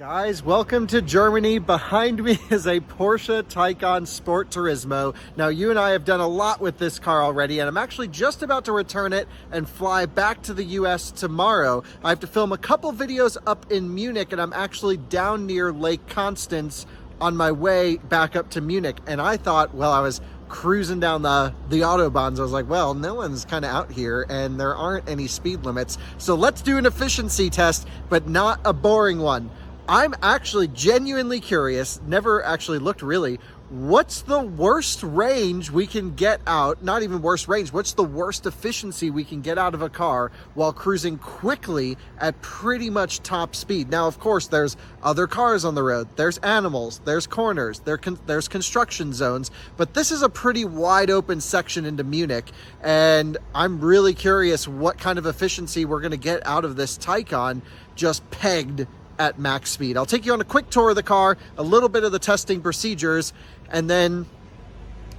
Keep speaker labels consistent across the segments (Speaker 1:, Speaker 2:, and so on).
Speaker 1: Guys, welcome to Germany. Behind me is a Porsche Taycan Sport Turismo. Now, you and I have done a lot with this car already, and I'm actually just about to return it and fly back to the US tomorrow. I have to film a couple videos up in Munich, and I'm actually down near Lake Constance on my way back up to Munich. And I thought, well, I was cruising down the Autobahns. I was like, well, no one's kind of out here and there aren't any speed limits. So let's do an efficiency test, but not a boring one. I'm actually genuinely curious, never actually looked really, what's the worst range we can get out, not even worst range, what's the worst efficiency we can get out of a car while cruising quickly at pretty much top speed. Now, of course, there's other cars on the road, there's animals, there's corners, there's construction zones, but this is a pretty wide open section into Munich, and I'm really curious what kind of efficiency we're gonna get out of this Taycan just pegged at max speed. I'll take you on a quick tour of the car, a little bit of the testing procedures, and then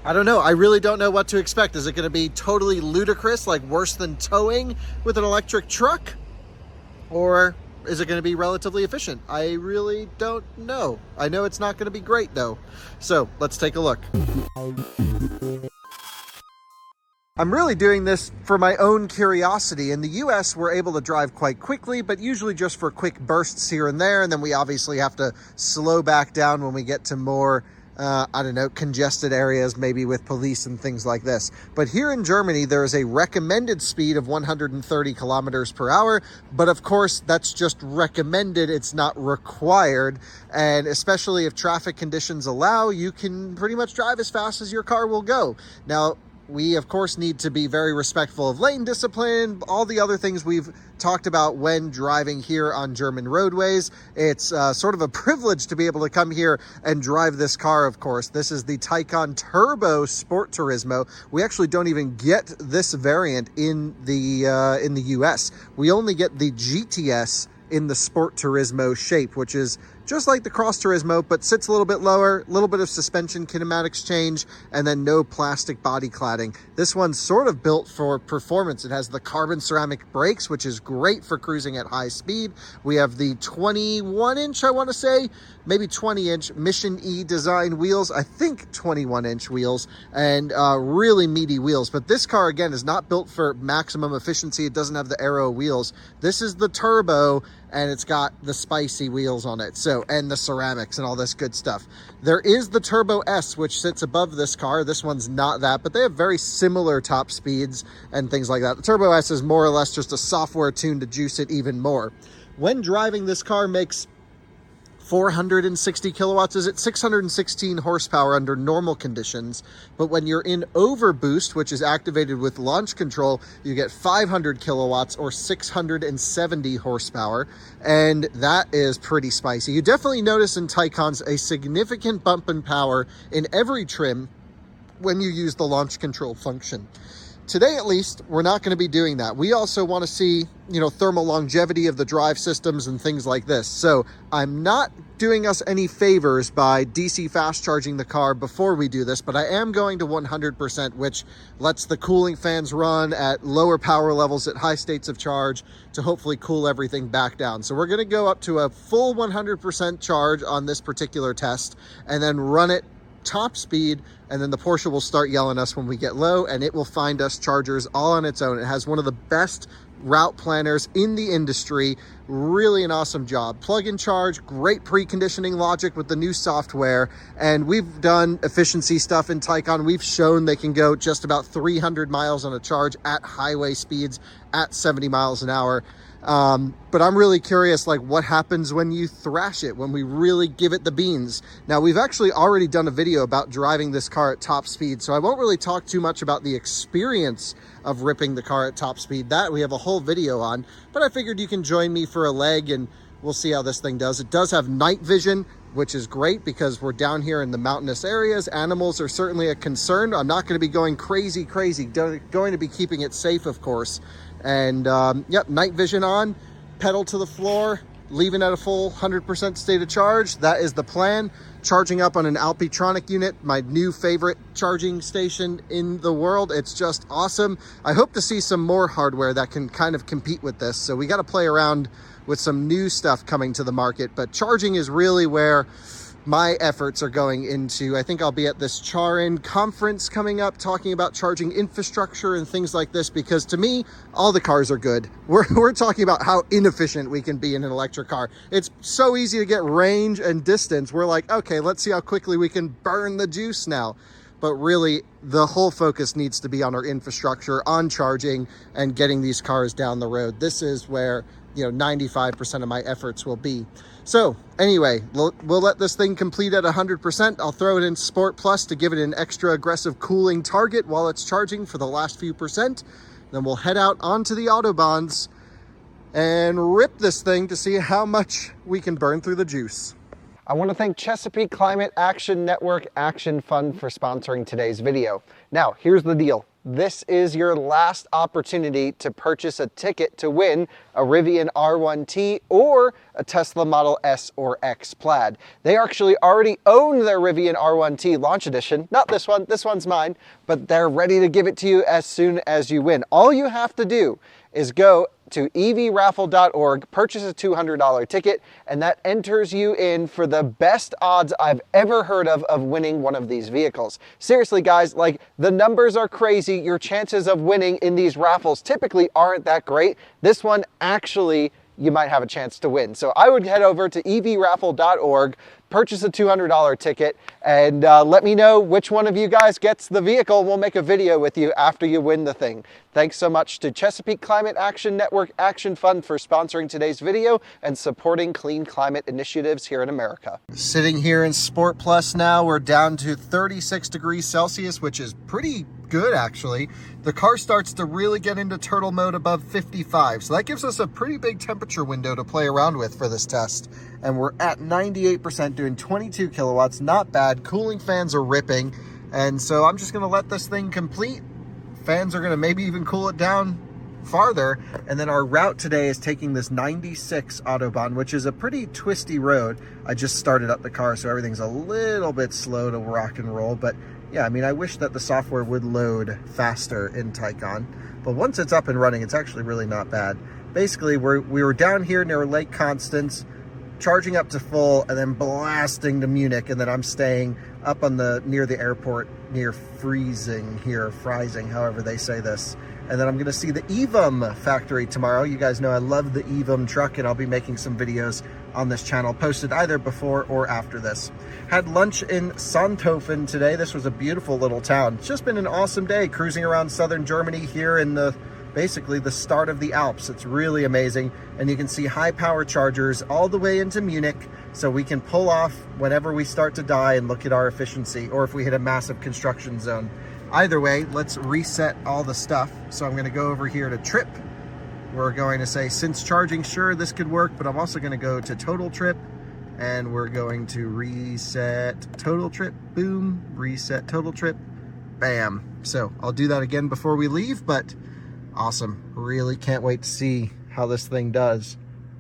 Speaker 1: I don't know. I really don't know what to expect. Is it going to be totally ludicrous, like worse than towing with an electric truck? Or is it going to be relatively efficient? I really don't know. I know it's not going to be great though. So let's take a look. I'm really doing this for my own curiosity. In the US, we're able to drive quite quickly, but usually just for quick bursts here and there. And then we obviously have to slow back down when we get to more, I don't know, congested areas, maybe with police and things like this. But here in Germany, there is a recommended speed of 130 kilometers per hour. But of course, that's just recommended. It's not required. And especially if traffic conditions allow, you can pretty much drive as fast as your car will go. Now, we, of course, need to be very respectful of lane discipline, all the other things we've talked about when driving here on German roadways. It's sort of a privilege to be able to come here and drive this car, of course. This is the Taycan Turbo Sport Turismo. We actually don't even get this variant in the US. We only get the GTS in the Sport Turismo shape, which is just like the Cross Turismo, but sits a little bit lower, a little bit of suspension kinematics change, and then no plastic body cladding. This one's sort of built for performance. It has the carbon ceramic brakes, which is great for cruising at high speed. We have the 21-inch, I want to say, maybe 20-inch Mission E design wheels. I think 21-inch wheels, and really meaty wheels. But this car, again, is not built for maximum efficiency. It doesn't have the aero wheels. This is the Turbo, and it's got the spicy wheels on it. So, and the ceramics and all this good stuff. There is the Turbo S, which sits above this car. This one's not that, but they have very similar top speeds and things like that. The Turbo S is more or less just a software tune to juice it even more. When driving, this car makes 460 kilowatts, is it 616 horsepower under normal conditions, but when you're in overboost, which is activated with launch control, you get 500 kilowatts or 670 horsepower, and that is pretty spicy. You definitely notice in Taycans a significant bump in power in every trim when you use the launch control function. Today, at least, we're not going to be doing that. We also want to see, thermal longevity of the drive systems and things like this. So I'm not doing us any favors by DC fast charging the car before we do this, but I am going to 100%, which lets the cooling fans run at lower power levels at high states of charge to hopefully cool everything back down. So we're going to go up to a full 100% charge on this particular test and then run it top speed, and then the Porsche will start yelling at us when we get low, and it will find us chargers all on its own. It has one of the best route planners in the industry. Really an awesome job. Plug and charge, great preconditioning logic with the new software, and we've done efficiency stuff in Taycan. We've shown they can go just about 300 miles on a charge at highway speeds at 70 miles an hour. But I'm really curious, like, what happens when you thrash it, when we really give it the beans. Now, we've actually already done a video about driving this car at top speed, so I won't really talk too much about the experience of ripping the car at top speed. That we have a whole video on, but I figured you can join me for a leg and we'll see how this thing does. It does have night vision, which is great because we're down here in the mountainous areas. Animals are certainly a concern. I'm not going to be going crazy, going to be keeping it safe, of course. And yep, night vision on, pedal to the floor, leaving at a full 100% state of charge. That is the plan. Charging up on an Alpitronic unit, my new favorite charging station in the world. It's just awesome. I hope to see some more hardware that can kind of compete with this. So we got to play around with some new stuff coming to the market, but charging is really where my efforts are going into. I think I'll be at this Charin conference coming up talking about charging infrastructure and things like this, because to me, all the cars are good. We're talking about how inefficient we can be in an electric car. It's so easy to get range and distance. We're like, okay, let's see how quickly we can burn the juice now. But really, the whole focus needs to be on our infrastructure, on charging, and getting these cars down the road. This is where, 95% of my efforts will be. So anyway, we'll let this thing complete at 100%. I'll throw it in Sport Plus to give it an extra aggressive cooling target while it's charging for the last few percent. Then we'll head out onto the Autobahns and rip this thing to see how much we can burn through the juice. I want to thank Chesapeake Climate Action Network Action Fund for sponsoring today's video. Now, here's the deal. This is your last opportunity to purchase a ticket to win a Rivian R1T or a Tesla Model S or X Plaid. They actually already own their Rivian R1T Launch Edition. Not this one, this one's mine, but they're ready to give it to you as soon as you win. All you have to do is go to evraffle.org, purchase a $200 ticket, and that enters you in for the best odds I've ever heard of winning one of these vehicles. Seriously, guys, like, the numbers are crazy. Your chances of winning in these raffles typically aren't that great. This one, actually, you might have a chance to win. So I would head over to evraffle.org, purchase a $200 ticket, and let me know which one of you guys gets the vehicle. We'll make a video with you after you win the thing. Thanks so much to Chesapeake Climate Action Network Action Fund for sponsoring today's video and supporting clean climate initiatives here in America. Sitting here in Sport Plus now, we're down to 36 degrees Celsius, which is pretty good actually. The car starts to really get into turtle mode above 55, so that gives us a pretty big temperature window to play around with for this test. And we're at 98%, doing 22 kilowatts, not bad. Cooling fans are ripping, and so I'm just gonna let this thing complete. Fans are gonna maybe even cool it down farther, and then our route today is taking this 96 Autobahn, which is a pretty twisty road. I just started up the car, so everything's a little bit slow to rock and roll, but yeah, I mean, I wish that the software would load faster in Taycan, but once it's up and running, it's actually really not bad. Basically, we were down here near Lake Constance, charging up to full, and then blasting to Munich, and then I'm staying up on near the airport, near Freising, however they say this. And then I'm gonna see the EVUM factory tomorrow. You guys know I love the EVUM truck, and I'll be making some videos on this channel, posted either before or after this. Had lunch in Sonthofen today. This was a beautiful little town. It's just been an awesome day cruising around southern Germany here in basically the start of the Alps. It's really amazing. And you can see high power chargers all the way into Munich, so we can pull off whenever we start to die and look at our efficiency, or if we hit a massive construction zone. Either way, let's reset all the stuff. So I'm gonna go over here to trip. We're going to say, since charging, sure, this could work, but I'm also gonna go to total trip, and we're going to reset total trip, boom, reset total trip, bam. So I'll do that again before we leave, but awesome. Really can't wait to see how this thing does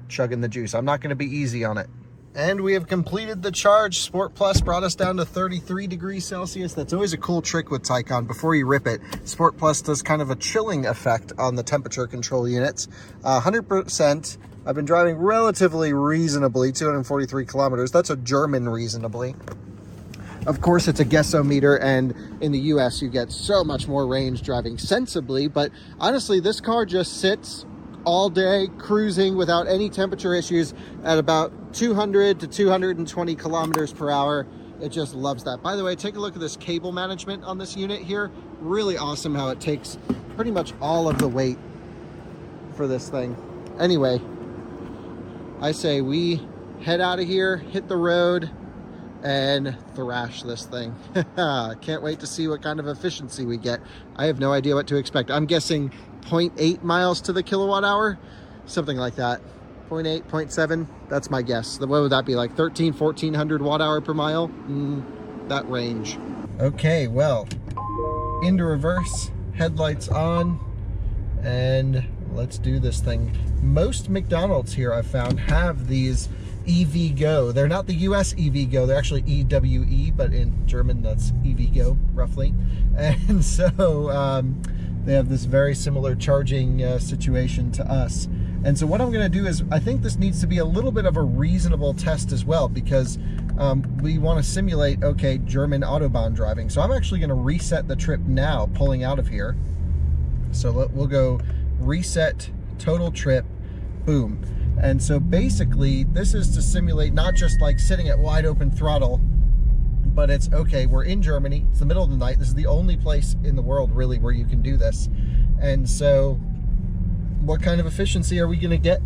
Speaker 1: chugging the juice. I'm not gonna be easy on it. And we have completed the charge. Sport Plus brought us down to 33 degrees Celsius. That's always a cool trick with Taycan. Before you rip it, Sport Plus does kind of a chilling effect on the temperature control units. 100%. I've been driving relatively reasonably, 243 kilometers. That's a German reasonably. Of course, it's a guessometer, and in the US, you get so much more range driving sensibly. But honestly, this car just sits all day cruising without any temperature issues at about 200 to 220 kilometers per hour. It just loves that. By the way, take a look at this cable management on this unit here. Really awesome how it takes pretty much all of the weight for this thing. Anyway, I say we head out of here, hit the road, and thrash this thing. Can't wait to see what kind of efficiency we get. I have no idea what to expect. I'm guessing 0.8 miles to the kilowatt hour, something like that. 0.8, 0.7, that's my guess. What would that be, like 1400 watt hour per mile? That range. Okay, well, into reverse, headlights on, and let's do this thing. Most McDonald's here I've found have these EV Go. They're not the US EV Go, they're actually EWE, but in German that's EV Go, roughly. And so they have this very similar charging situation to us. And so what I'm going to do is, I think this needs to be a little bit of a reasonable test as well, because we want to simulate, okay, German Autobahn driving. So I'm actually going to reset the trip now, pulling out of here. So we'll go reset total trip, boom. And so basically this is to simulate not just like sitting at wide open throttle, but it's, okay, we're in Germany, it's the middle of the night, this is the only place in the world really where you can do this. And so what kind of efficiency are we going to get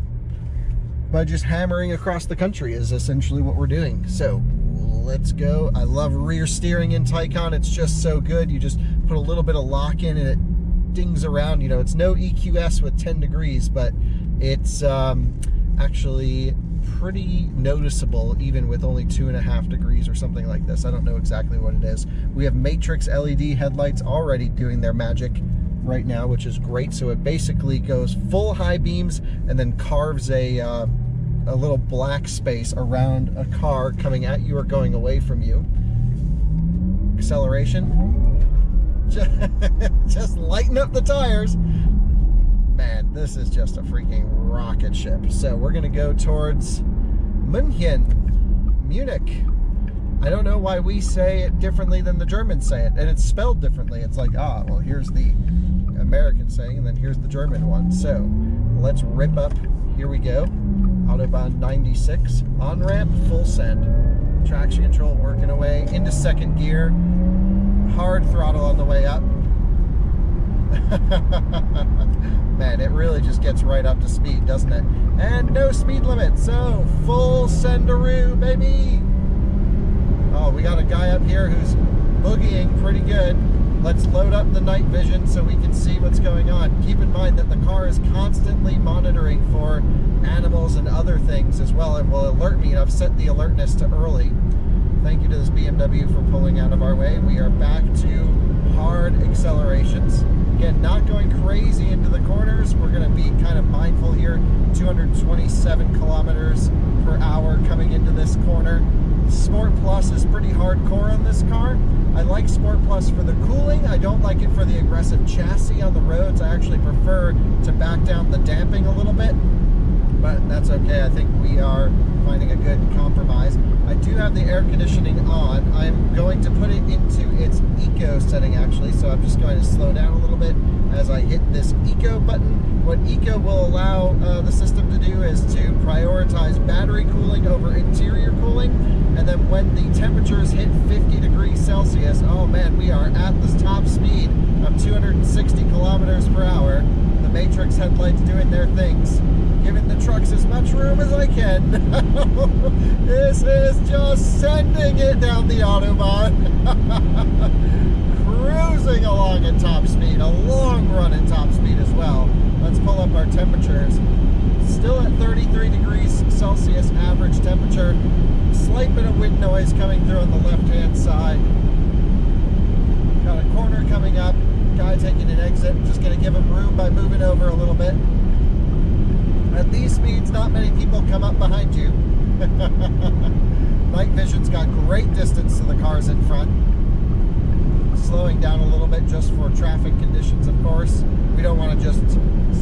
Speaker 1: by just hammering across the country is essentially what we're doing. So let's go. I love rear steering in Taycan. It's just so good. You just put a little bit of lock in and it dings around. You know, it's no EQS with 10 degrees, but it's actually pretty noticeable even with only 2.5 degrees or something like this. I don't know exactly what it is. We have matrix LED headlights already doing their magic right now, which is great. So it basically goes full high beams and then carves a little black space around a car coming at you or going away from you. Acceleration. Just lighten up the tires. Man, this is just a freaking rocket ship. So we're gonna go towards Munich. I don't know why we say it differently than the Germans say it, and it's spelled differently. It's like, ah, well, here's the American saying, and then here's the German one. So let's rip up. Here we go. Autobahn 96, on ramp, full send. Traction control working away into second gear. Hard throttle on the way up. Man, it really just gets right up to speed, doesn't it? And no speed limit, so full sendaroo, baby. Oh, we got a guy up here who's boogieing pretty good. Let's load up the night vision so we can see what's going on. Keep in mind that the car is constantly monitoring for animals and other things as well, and will alert me, and I've set the alertness to early. Thank you to this BMW for pulling out of our way. We are back to hard accelerations. Again, not going crazy into the corners. We're going to be kind of mindful here. 227 kilometers per hour coming into this corner. Sport Plus is pretty hardcore on this car. I like Sport Plus for the cooling. I don't like it for the aggressive chassis on the roads. I actually prefer to back down the damping a little bit, but that's okay. I think we are finding a good compromise. I do have the air conditioning on. I'm going to put it into its eco setting actually, so I'm just going to slow down a little bit as I hit this eco button. What eco will allow the system to do is to prioritize battery cooling over interior cooling, and then when the temperatures hit 50 degrees Celsius, oh man, we are at this top speed of 260 kilometers per hour. The matrix headlights doing their things, giving the trucks as much room as I can. This is just sending it down the Autobahn. Cruising along at top speed, a long run at top speed as well. Let's pull up our temperatures. Still at 33 degrees Celsius average temperature. Slight bit of wind noise coming through on the left-hand side. Got a corner coming up. Guy taking an exit. Just going to give him room by moving over a little bit. At these speeds, not many people come up behind you. Night vision's got great distance to the cars in front. Slowing down a little bit just for traffic conditions, of course. We don't want to just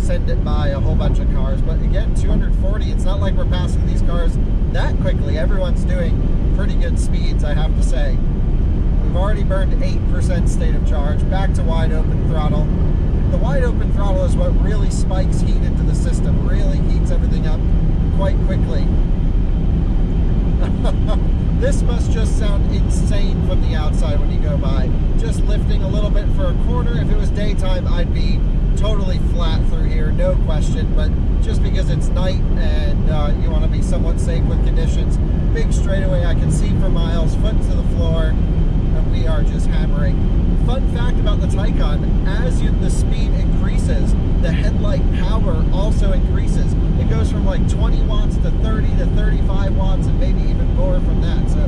Speaker 1: send it by a whole bunch of cars, but again, 240, it's not like we're passing these cars that quickly. Everyone's doing pretty good speeds, I have to say. We've already burned 8% state of charge, back to wide open throttle. The wide open throttle is what really spikes heat into the system, really heats everything up quite quickly. This must just sound insane from the outside when you go by. Just lifting a little bit for a corner. If it was daytime, I'd be totally flat through here, no question, but just because it's night and you want to be somewhat safe with conditions, big straightaway I can see for miles, foot to the floor, and we are just hammering. Fun fact about the Taycan, as the speed increases, the headlight power also increases. It goes from like 20 watts to 30 to 35 watts and maybe even more from that, so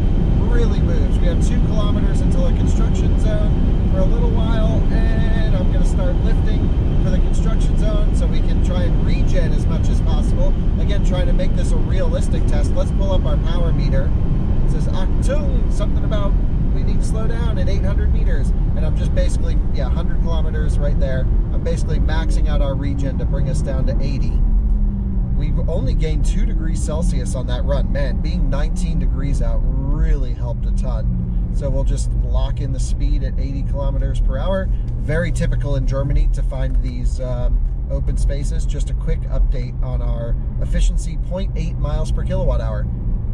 Speaker 1: really moves. We have 2 kilometers until a construction zone for a little while, and I'm going to start lifting for the construction zone so we can try and trying to make this a realistic test, let's pull up our power meter. It says Achtung, something about we need to slow down at 800 meters. And I'm just basically, 100 kilometers right there. I'm basically maxing out our regen to bring us down to 80. We've only gained 2 degrees Celsius on that run. Man, being 19 degrees out really helped a ton. So we'll just lock in the speed at 80 kilometers per hour. Very typical in Germany to find these open spaces. Just a quick update on our efficiency, 0.8 miles per kilowatt hour.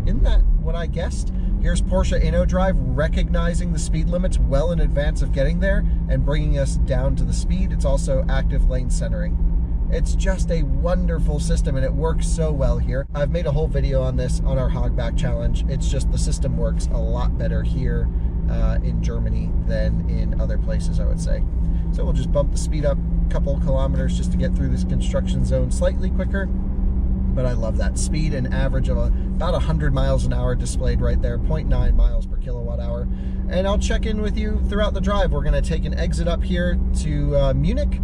Speaker 1: Isn't that what I guessed? Here's Porsche InnoDrive recognizing the speed limits well in advance of getting there and bringing us down to the speed. It's also active lane centering. It's just a wonderful system, and it works so well here. I've made a whole video on this on our Hogback Challenge. It's just the system works a lot better here in Germany than in other places, I would say. So we'll just bump the speed up a couple kilometers just to get through this construction zone slightly quicker. But I love that speed, an average of about 100 miles an hour displayed right there, 0.9 miles per kilowatt hour. And I'll check in with you throughout the drive. We're going to take an exit up here to Munich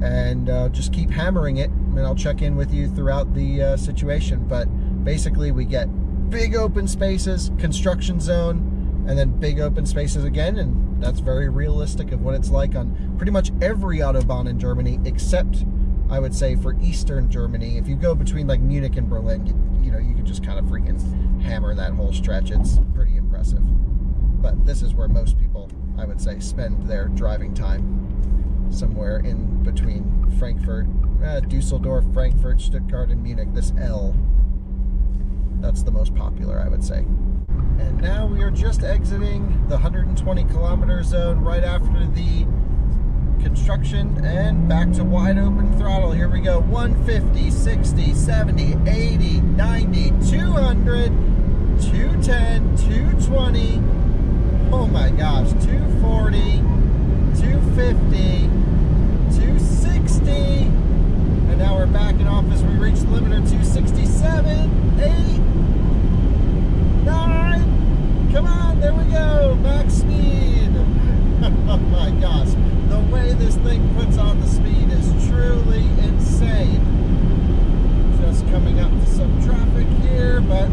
Speaker 1: and just keep hammering it. And I'll check in with you throughout the situation. But basically we get big open spaces, construction zone, and then big open spaces again. And that's very realistic of what it's like on pretty much every Autobahn in Germany, except I would say for Eastern Germany. If you go between like Munich and Berlin, you know, you can just kind of freaking hammer that whole stretch. It's pretty impressive. But this is where most people, I would say, spend their driving time, somewhere in between Frankfurt, Dusseldorf, Frankfurt, Stuttgart, and Munich. This L, that's the most popular, I would say. And now we are just exiting the 120 kilometer zone right after the construction and back to wide open throttle. Here we go. 150, 60, 70, 80, 90, 200, 210, 220. Oh my gosh, 240, 250, 260. And now we're backing off as we reach the limiter. 267, 8, 9. Come on, there we go. Max speed. Oh my gosh. The way this thing puts on the speed is truly insane. Just coming up to some traffic here, but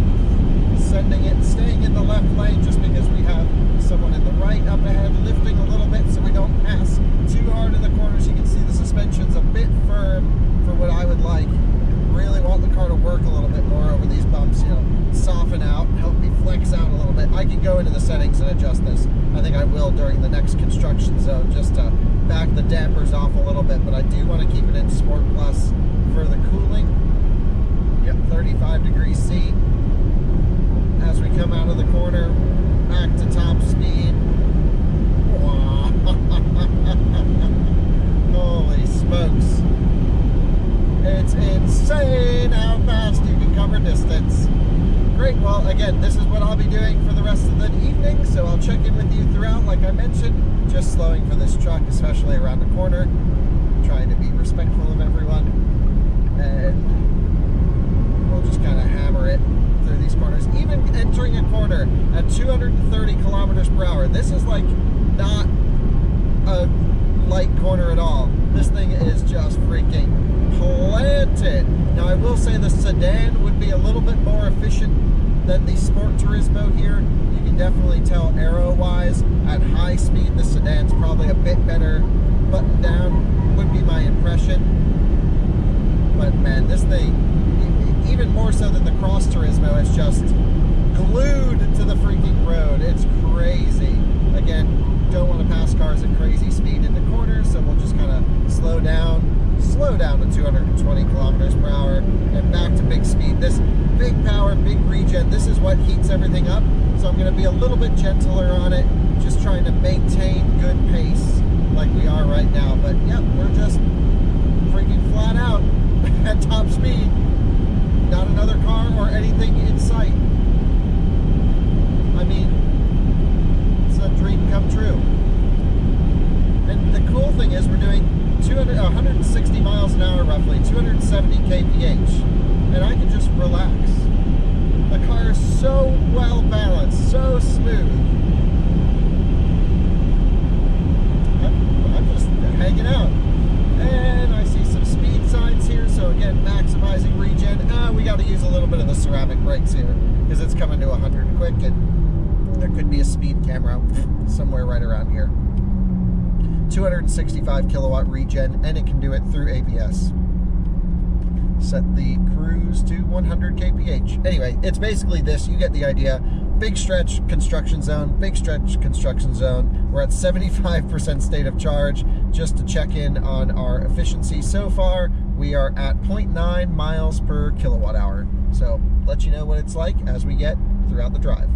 Speaker 1: staying in the left lane just because we have someone in the right up ahead, lifting a little bit so we don't pass too hard in the corners. You can see the suspension's a bit firm for what I would like. Really want the car to work a little bit more over these bumps, you know, soften out, help me flex out a little bit. I can go into the settings and adjust this. I think I will during the next construction zone just to back the dampers off a little bit, but I do want to keep it in Sport Plus for the cooling. Yep, 35 degrees C. As we come out of the corner, back to top speed. Holy smokes. It's insane how fast you can cover distance. Great, well, again, this is what I'll be doing for the rest of the evening, so I'll check in with you throughout, like I mentioned, just slowing for this truck, especially around the corner, trying to be respectful of everyone, and we'll just kind of hammer it through these corners. Even entering a corner at 230 kilometers per hour, this is like not a light corner at all. This thing is just freaking planted. Now I will say the sedan would be a little bit more efficient than the Sport Turismo here. You can definitely tell aero-wise at high speed the sedan's probably a bit better buttoned down, would be my impression. But man, this thing, even more so than the Cross Turismo, is just glued to the freaking road. It's crazy. Again, don't want to pass cars at crazy speed in the corners, so we'll just kind of slow down to 220 kilometers per hour and back to big speed. This big power, big regen, this is what heats everything up, so I'm going to be a little bit gentler on it, just trying to maintain good pace like we are right now. But yep, we're just freaking flat out at top speed. Not another car or anything in sight. I mean, it's a dream come true. And the cool thing is we're doing 160 miles an hour roughly, 270 kph, and I can just relax. The car is so well balanced, so smooth. I'm just hanging out. And I see some speed signs here, so again, maximizing regen. We got to use a quick, and there could be a speed camera somewhere right around here. 265 kilowatt regen, and it can do it through ABS. Set the cruise to 100 kph. Anyway, it's basically this. You get the idea. Big stretch construction zone, big stretch construction zone. We're at 75% state of charge. Just to check in on our efficiency so far, we are at 0.9 miles per kilowatt hour. So let you know what it's like as we get throughout the drive.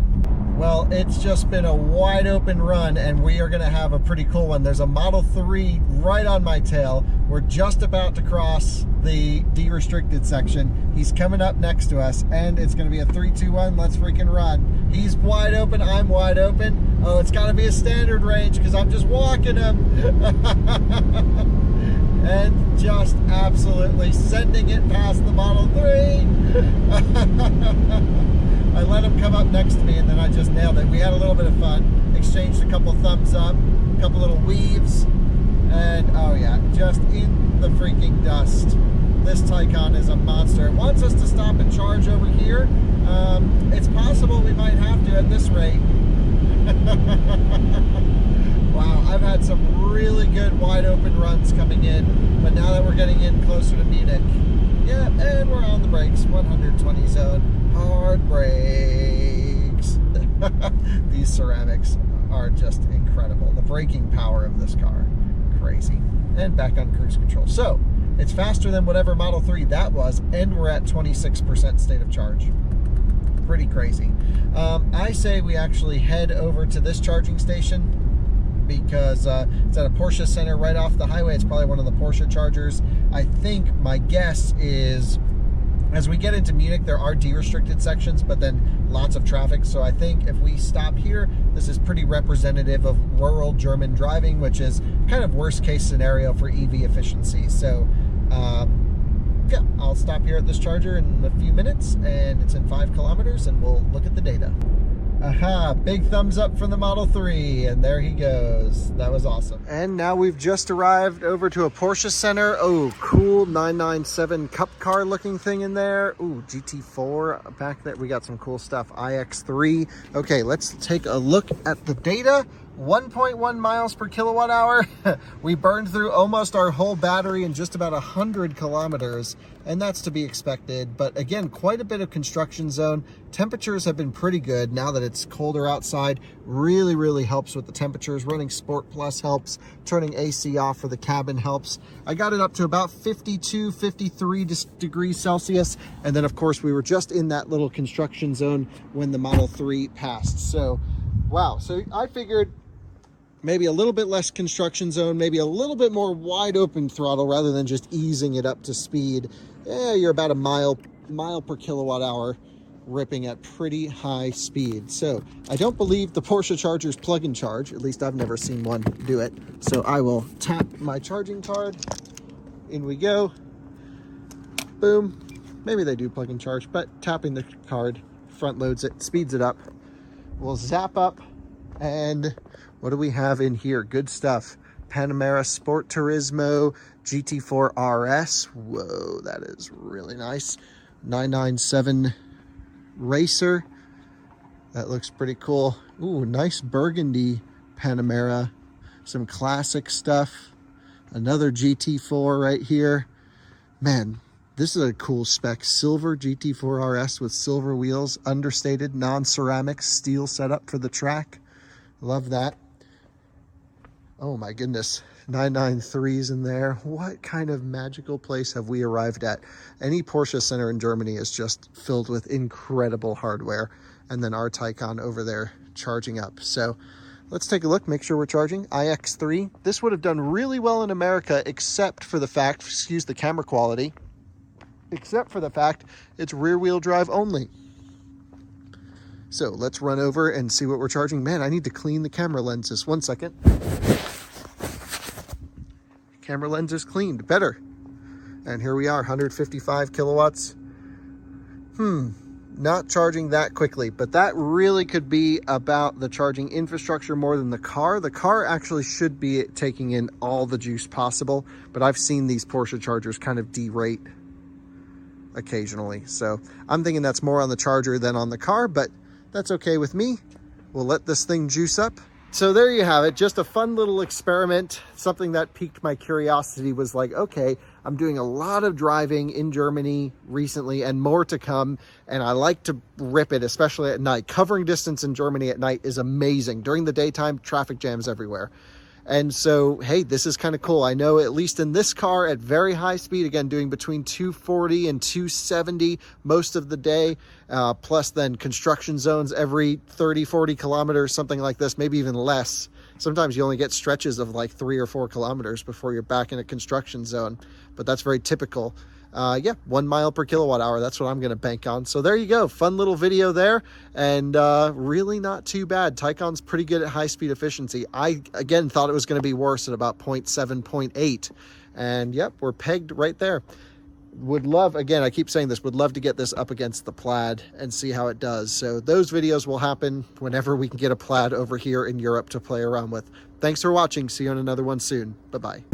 Speaker 1: Well, it's just been a wide open run, and we are going to have a pretty cool one. There's a Model 3 right on my tail. We're just about to cross the de-restricted section. He's coming up next to us, and it's going to be a 3, 2, 1. Let's freaking run. He's wide open. I'm wide open. Oh, it's got to be a standard range because I'm just walking him. And just absolutely sending it past the Model 3. I let him come up next to me, and then I just nailed it. We had a little bit of fun, exchanged a couple thumbs up, a couple little weaves, and oh yeah, just in the freaking dust. This Taycan is a monster. It wants us to stop and charge over here. It's possible we might have to at this rate. Wow, I've had some really good wide open runs coming in, but now that we're getting in closer to Munich, yeah, and we're on the brakes, 120 zone. Hard brakes. These ceramics are just incredible. The braking power of this car, crazy. And back on cruise control. So it's faster than whatever Model 3 that was, and we're at 26% state of charge. Pretty crazy. I say we actually head over to this charging station because it's at a Porsche center right off the highway. It's probably one of the Porsche chargers. I think my guess is, as we get into Munich, there are de-restricted sections, but then lots of traffic. So I think if we stop here, this is pretty representative of rural German driving, which is kind of worst case scenario for EV efficiency. So yeah, I'll stop here at this charger in a few minutes, and it's in 5 kilometers, and we'll look at the data. Aha, big thumbs up from the Model 3, and there he goes. That was awesome. And now we've just arrived over to a Porsche center. Oh, cool 997 cup car looking thing in there. Ooh, GT4 back there. We got some cool stuff. iX3. Okay, let's take a look at the data. 1.1 miles per kilowatt hour. We burned through almost our whole battery in just about 100 kilometers, and that's to be expected. But again, quite a bit of construction zone. Temperatures have been pretty good now that it's colder outside. Really helps with the temperatures. Running Sport Plus helps. Turning AC off for the cabin helps. I got it up to about 52, 53 degrees Celsius. And then of course we were just in that little construction zone when the Model 3 passed. So, wow. So I figured maybe a little bit less construction zone, maybe a little bit more wide open throttle rather than just easing it up to speed. Yeah, you're about a mile per kilowatt hour, ripping at pretty high speed. So I don't believe the Porsche chargers plug and charge. At least I've never seen one do it. So I will tap my charging card. In we go. Boom. Maybe they do plug and charge, but tapping the card front loads it, speeds it up. We'll zap up, and what do we have in here? Good stuff. Panamera Sport Turismo GT4 RS. Whoa, that is really nice. 997 Racer. That looks pretty cool. Ooh, nice burgundy Panamera. Some classic stuff. Another GT4 right here. Man, this is a cool spec. Silver GT4 RS with silver wheels, understated, non-ceramic steel setup for the track. Love that. Oh my goodness, 993s in there. What kind of magical place have we arrived at? Any Porsche center in Germany is just filled with incredible hardware. And then our Taycan over there charging up. So let's take a look, make sure we're charging. iX3. This would have done really well in America, except for the fact, excuse the camera quality, except for the fact it's rear wheel drive only. So let's run over and see what we're charging. Man, I need to clean the camera lenses. 1 second. Camera lens is cleaned, better. And here we are, 155 kilowatts. Not charging that quickly, but that really could be about the charging infrastructure more than the car. The car actually should be taking in all the juice possible, but I've seen these Porsche chargers kind of derate occasionally. So I'm thinking that's more on the charger than on the car, but That's okay with me. We'll let this thing juice up. So there you have it, just a fun little experiment. Something that piqued my curiosity was like, okay, I'm doing a lot of driving in Germany recently and more to come, and I like to rip it, especially at night. Covering distance in Germany at night is amazing. During the daytime, traffic jams everywhere. And so, hey, this is kind of cool. I know at least in this car at very high speed, again, doing between 240 and 270 most of the day, plus then construction zones every 30, 40 kilometers, something like this, maybe even less. Sometimes you only get stretches of like 3 or 4 kilometers before you're back in a construction zone, but that's very typical. Yeah, 1 mile per kilowatt hour. That's what I'm going to bank on. So there you go. Fun little video there, and really not too bad. Taycan's pretty good at high speed efficiency. I, again, thought it was going to be worse at about 0.7, 0.8. And yep, we're pegged right there. Would love, again, I keep saying this, would love to get this up against the Plaid and see how it does. So those videos will happen whenever we can get a Plaid over here in Europe to play around with. Thanks for watching. See you on another one soon. Bye-bye.